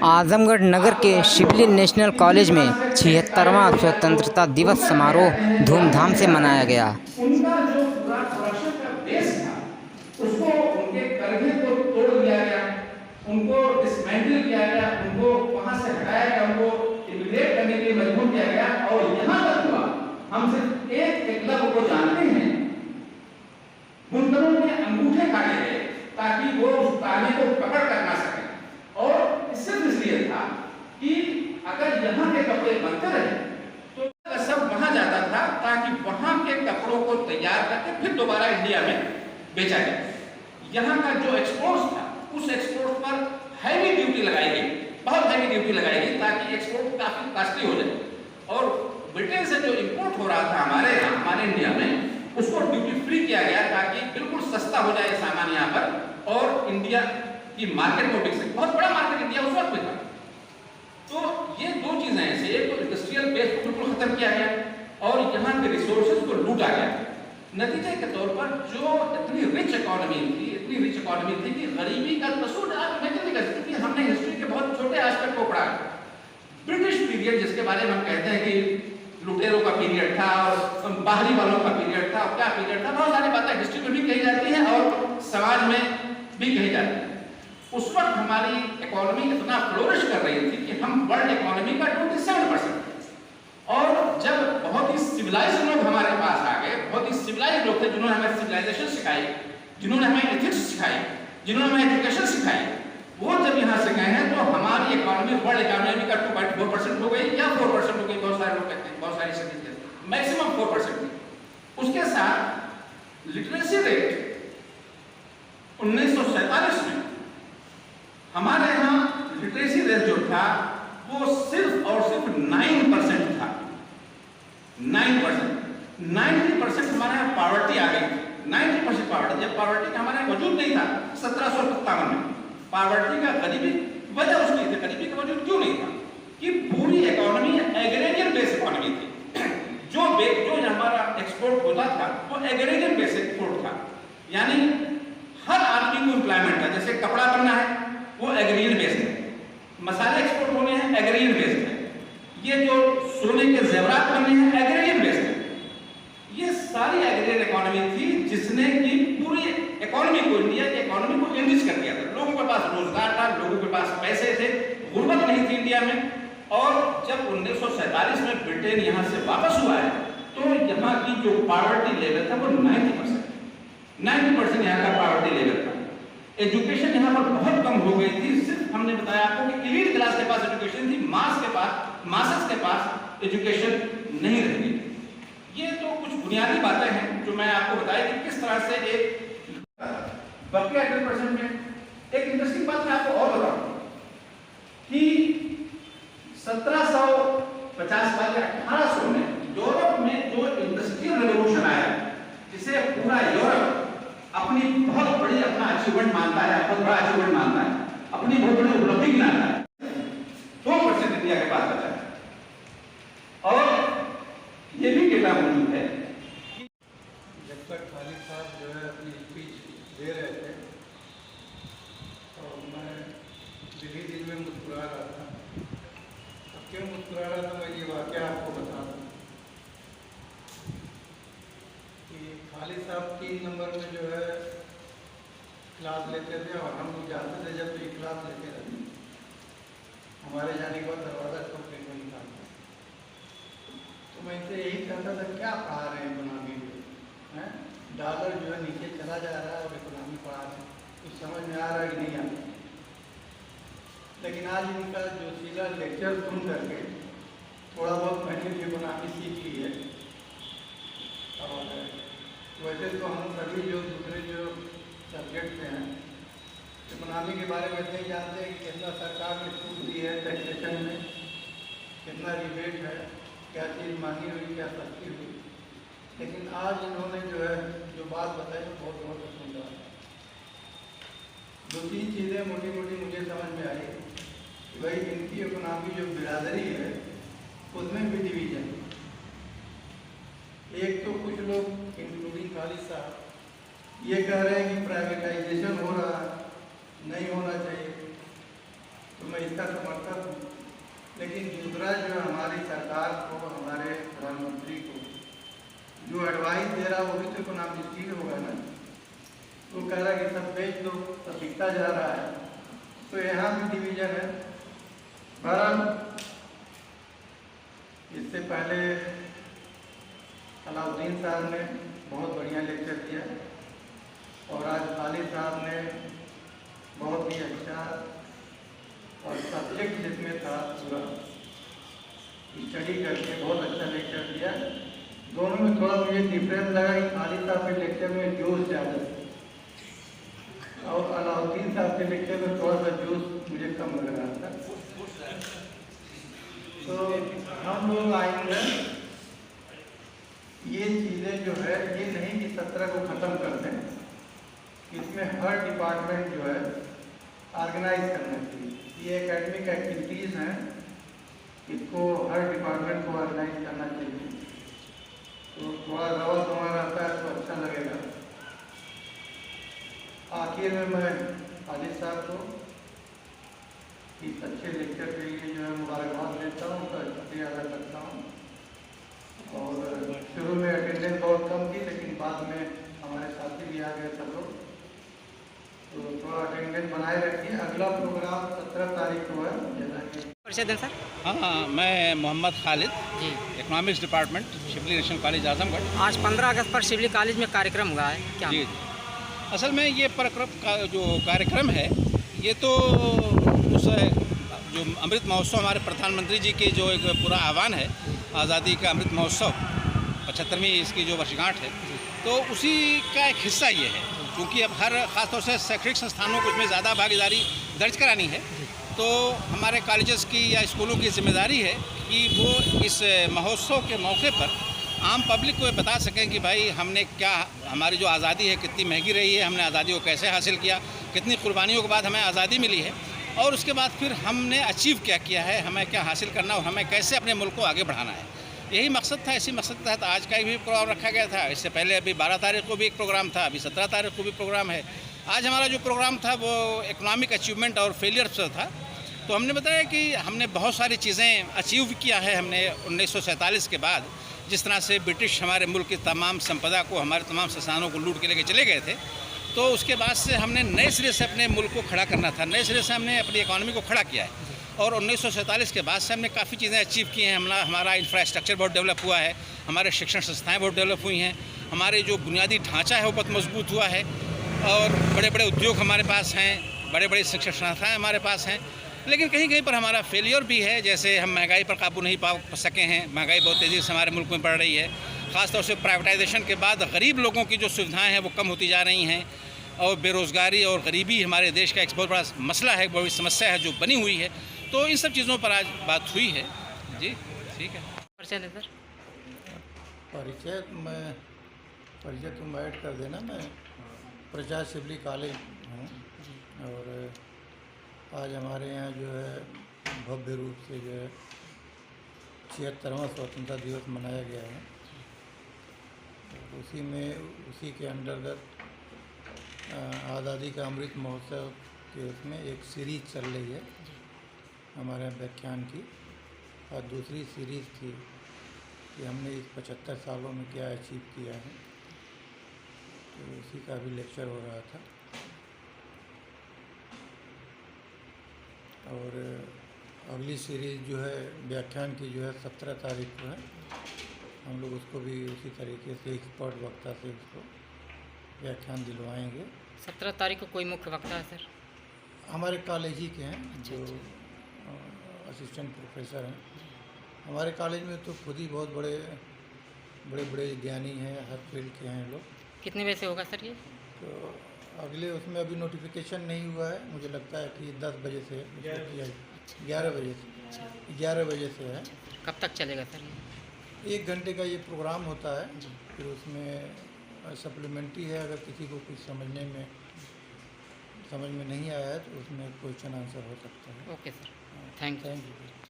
आजमगढ़ नगर के शिवली national college में 76वां स्वतंत्रता दिवस समारोह धूमधाम से मनाया गया। उनका जो पूरा प्रोडक्शन का बेस था उसको उनके करघे को तोड़ दिया गया, उनको डिसमेंटल किया गया, उनको वहां से हटाया गया, उनको इमिग्रेट करने के लिए मजबूर किया गया। और यहां तक हुआ, हम सिर्फ एक एकलव्य को जानते हैं, बुनकरों के अंगूठे काटे गए ताकि वो उस ताने को पकड़ कर ना सके। और सिर्फ इसलिए था कि अगर यहाँ के कपड़े बनते रहे तो सब वहां जाता था ताकि वहां के कपड़ों को तैयार करके फिर दोबारा इंडिया में बेचा जाए। यहाँ का जो एक्सपोर्ट था उस एक्सपोर्ट पर हैवी ड्यूटी लगाई गई, बहुत हैवी ड्यूटी लगाई गई ताकि एक्सपोर्ट काफी कॉस्टली हो जाए। और ब्रिटेन से जो इंपोर्ट हो रहा था हमारे यहाँ, हमारे इंडिया में, उसको ड्यूटी फ्री किया गया ताकि बिल्कुल सस्ता हो जाए सामान यहाँ पर और इंडिया की मार्केट में बिक सके। बहुत बड़ा मार्केट इंडिया उस वक्त में था। तो ये दो चीजें ऐसे, एक तो इंडस्ट्रियल बेस को बिल्कुल खत्म किया गया और यहाँ के रिसोर्सेज को लूटा गया। नतीजे के तौर पर जो इतनी रिच इकोनॉमी थी कि गरीबी का तस्वीर आप इमेजिन नहीं कर सकते कि हमने हिस्ट्री के बहुत छोटे एस्पेक्ट को पढ़ा। ब्रिटिश पीरियड जिसके बारे में हम कहते हैं कि लुटेरों का पीरियड था और बाहरी वालों का पीरियड था और क्या पीरियड था, बहुत सारी बातें हिस्ट्री में भी कही जाती हैं और समाज में भी कही जाती है। उस वक्त हमारी इकोनॉमी इतना फ्लोरिश कर रही थी कि हम वर्ल्ड इकोनॉमी का 27% और जब बहुत ही सिविलाइज्ड लोग हमारे पास आ गए, बहुत ही सिविलाइज्ड लोग थे जिन्होंने हमें सिविलाइजेशन सिखाई, जिन्होंने हमें एथिक्स सिखाई, जिन्होंने हमें एजुकेशन सिखाई, वो जब यहाँ से गए हैं तो हमारी इकोनॉमी वर्ल्ड इकोनॉमी का 2.4% हो गई या 4% हो गई। बहुत सारे लोग कहते हैं, बहुत सारी स्टडीज मैक्सिमम 4% थी। उसके साथ लिटरेसी रेट 1947 में हमारे यहाँ लिटरेसी रेट जो था वो सिर्फ और सिर्फ 9% था। 9%, 90% हमारे यहाँ पॉवर्टी आ गई थी। 90% पॉवर्टी, जब पॉवर्टी का हमारे यहाँ वजूद नहीं था 1757 में। पॉवर्टी का गरीबी वजह उसकी थी, गरीबी का वजूद क्यों नहीं था कि पूरी इकोनॉमी एग्रेरियन बेस इकोनॉमी थी। जो हमारा एक्सपोर्ट होता था वो एग्रेरियन बेस एक्सपोर्ट था, यानी हर आदमी को एम्प्लॉयमेंट था। जैसे कपड़ा बनना है वो एग्रीरियन बेस्ड है, मसाले एक्सपोर्ट होने हैं एग्रीरियन बेस्ड है, ये जो सोने के जेवरात बनने हैं एग्रीरियन बेस्ड है। ये सारी एग्रीरियन इकोनॉमी थी जिसने की पूरी इकोनॉमी को, इंडिया की इकोनॉमी को एनरिच कर दिया था। लोगों के पास रोजगार था, लोगों के पास पैसे थे, गुर्बत नहीं थी इंडिया में। और जब 1947 में ब्रिटेन यहाँ से वापस हुआ है तो यहाँ की जो पॉवर्टी लेवल था वो 90% यहाँ का पॉवर्टी लेवल था। एजुकेशन यहाँ पर बहुत कम हो गई थी। सिर्फ हमने बताया आपको कि एलीट क्लास के पास एजुकेशन थी, मासेस के पास एजुकेशन नहीं रह गई। ये तो कुछ बुनियादी बातें हैं जो मैं आपको बताया कि किस तरह से एक बकिया 100% में। एक इंटरेस्टिंग बात मैं आपको और बताऊं कि 1750 वाले 1800 में यूरोप में जो इंडस्ट्रियल रेवोल्यूशन आया, जिसे पूरा यूरोप अपनी बहुत बड़ी अपना अचीवमेंट मानता है, बहुत बड़ा अचीवमेंट मानता है, अपनी बहुत बड़ी उपलब्धि गिनाता है, 2% इंडिया के पास बचा है। और ये भी डेटा मौजूद है। जब तक खालिद साहब जो है अपनी स्पीच दे रहे थे तो मैं दिल्ली दिल में मुस्कुरा रहा था। अब क्यों मुस्कुरा रहा था, मैं ये वाकया आपको बता दूँ कि खालिद साहब 3 नंबर में जो है क्लास लेते थे और हम लोग जाते थे जब तो एक क्लास लेते रहते, हमारे जाने के बाद दरवाज़ा खोल के कोई निकालता। तो मैं इनसे यही कहता था क्या पढ़ा रहे हैं इकोनॉमी में, डॉलर जो है नीचे चला जा रहा है और इकोनॉमी पढ़ा रहे हैं, कुछ समझ में आ रहा है कि नहीं आ रहा। लेकिन आज इनका जो सीधा लेक्चर सुन करके थोड़ा बहुत मैंने भी इकोनॉमी सीख ली है। और वैसे तो हम सभी जो दूसरे जो सब्जेक्ट हैं इकोनॉमी के बारे में नहीं जानते कि कितना सरकार ने छूट दी है टैक्सेशन में, कितना रिबेट है, क्या चीज़ महंगी हुई, क्या सस्ती हुई। लेकिन आज इन्होंने जो है जो बात बताई वो बहुत बहुत सुंदर है। 2-3 चीज़ें मोटी मोटी मुझे समझ में आई कि भाई इनकी इकोनॉमी जो बिरादरी है उसमें भी डिवीजन। एक तो कुछ लोग इंक्लूडिंग खालिद साहब ये कह रहे हैं कि प्राइवेटाइजेशन हो रहा है, नहीं होना चाहिए। तो मैं मैं इसका समर्थक हूँ। लेकिन दूसरा जो हमारी सरकार को, हमारे प्रधानमंत्री को जो एडवाइस दे रहा है वो भी तो इकोनॉमिक ही होगा ना। वो कह रहा है कि सब बेच दो, सब बिकता जा रहा है, तो यहाँ भी डिवीजन है। बहरहाल इससे पहले अलाउद्दीन साहब ने बहुत बढ़िया लेक्चर दिया और आज खालिद साहब ने बहुत ही अच्छा और सब्जेक्ट जिसमें था पूरा स्टडी करके बहुत अच्छा लेक्चर दिया। दोनों में थोड़ा मुझे डिफरेंस लगा कि खालिद साहब के लेक्चर में जोश ज़्यादा था और अलाउद्दीन साहब के लेक्चर में थोड़ा सा जोश मुझे कम लग रहा था। तो हम लोग आएंगे, ये चीज़ें जो है ये नहीं कि 17 को ख़त्म कर दें, इसमें हर डिपार्टमेंट जो है ऑर्गेनाइज करना चाहिए। ये एकेडमिक एक्टिविटीज़ हैं, इसको हर डिपार्टमेंट को ऑर्गेनाइज करना चाहिए, तो थोड़ा रवा दवा रहता है तो अच्छा लगेगा। आखिर में मैं खालिद साहब को इस अच्छे लेक्चर के लिए जो है मुबारकबाद देता हूँ, उसका शुक्रिया अदा करता हूँ। और शुरू में अटेंडेंस बहुत कम थी, लेकिन बाद में हमारे साथी भी आ गए सब लोग, तो थोड़ा अटेंडेंस बनाए रखिए। अगला प्रोग्राम 17 तारीख को है, जैसा कि परिचय दें सर। हाँ, मैं मोहम्मद खालिद, जी, इकोनॉमिक्स डिपार्टमेंट, शिवली नेशनल कॉलेज आजमगढ़। आज 15 अगस्त पर शिवली कॉलेज में कार्यक्रम हुआ है क्या? जी, असल में ये जो कार्यक्रम है ये तो उस जो अमृत महोत्सव, हमारे प्रधानमंत्री जी की जो एक पूरा आह्वान है आज़ादी का अमृत महोत्सव, 75वीं इसकी जो वर्षगांठ है, तो उसी का एक हिस्सा ये है। क्योंकि अब हर ख़ासतौर से शैक्षणिक संस्थानों को इसमें ज़्यादा भागीदारी दर्ज करानी है, तो हमारे कॉलेजेस की या स्कूलों की जिम्मेदारी है कि वो इस महोत्सव के मौके पर आम पब्लिक को ये बता सकें कि भाई हमने क्या, हमारी जो आज़ादी है कितनी महंगी रही है, हमने आज़ादी को कैसे हासिल किया, कितनी कुर्बानियों के बाद हमें आज़ादी मिली है, और उसके बाद फिर हमने अचीव क्या किया है, हमें क्या हासिल करना और हमें कैसे अपने मुल्क को आगे बढ़ाना है। यही मकसद था। इसी मकसद के तहत आज का भी प्रोग्राम रखा गया था। इससे पहले अभी 12 तारीख को भी एक प्रोग्राम था, अभी 17 तारीख को भी प्रोग्राम है। आज हमारा जो प्रोग्राम था वो इकोनॉमिक अचीवमेंट और फेलियर पर था। तो हमने बताया कि हमने बहुत सारी चीज़ें अचीव किया है हमने 1947 के बाद। जिस तरह से ब्रिटिश हमारे मुल्क की तमाम संपदा को, हमारे तमाम संस्थानों को लूट के लेके चले गए थे, तो उसके बाद से हमने नए सिरे से अपने मुल्क को खड़ा करना था, नए सिरे से हमने अपनी इकॉनमी को खड़ा किया है। और 1947 के बाद से हमने काफ़ी चीज़ें अचीव की हैं। हमारा इंफ्रास्ट्रक्चर बहुत डेवलप हुआ है, हमारे शिक्षण संस्थाएं बहुत डेवलप हुई हैं, हमारे जो बुनियादी ढांचा है वो बहुत मजबूत हुआ है, और बड़े बड़े उद्योग हमारे पास हैं, बड़े बड़े शिक्षण संस्थाएँ हमारे पास हैं। लेकिन कहीं कहीं पर हमारा फेलियर भी है, जैसे हम महंगाई पर काबू नहीं पा सके हैं। महंगाई बहुत तेज़ी से हमारे मुल्क में बढ़ रही है। ख़ासतौर से प्राइवेटाइजेशन के बाद गरीब लोगों की जो सुविधाएं हैं वो कम होती जा रही हैं, और बेरोज़गारी और गरीबी हमारे देश का एक बहुत बड़ा मसला है, बड़ी समस्या है जो बनी हुई है। तो इन सब चीज़ों पर आज बात हुई है। जी, ठीक है। परिचय दें सर। परिचय तुम ऐड कर देना। मैं प्रजा शिवली कॉलेज हूँ, और आज हमारे यहाँ जो है भव्य रूप से जो है 76वां स्वतंत्रता दिवस मनाया गया है। उसी के अंतर्गत आज़ादी का अमृत महोत्सव के उसमें एक सीरीज चल रही है हमारे यहाँ व्याख्यान की, और दूसरी सीरीज़ थी कि हमने इस 75 सालों में क्या अचीव किया है, तो उसी का भी लेक्चर हो रहा था। और अगली सीरीज़ जो है व्याख्यान की जो है 17 तारीख को है। हम लोग उसको भी उसी तरीके से एक्सपर्ट वक्ता से उसको व्याख्यान दिलवाएंगे। 17 तारीख को कोई मुख्य वक्ता है सर? हमारे कॉलेज ही के हैं, जो असिस्टेंट प्रोफेसर हैं हमारे कॉलेज में, तो खुद ही बहुत बड़े बड़े ज्ञानी हैं, हर फील्ड के हैं लोग। कितने बजे से होगा सर ये? तो अगले उसमें अभी नोटिफिकेशन नहीं हुआ है, मुझे लगता है कि 10 बजे से 11 बजे से है। कब तक चलेगा सर ये? 1 घंटे का ये प्रोग्राम होता है। फिर उसमें सप्लीमेंट्री है, अगर किसी को कुछ समझ में नहीं आया है तो उसमें क्वेश्चन आंसर हो सकता है। Okay sir, thank you.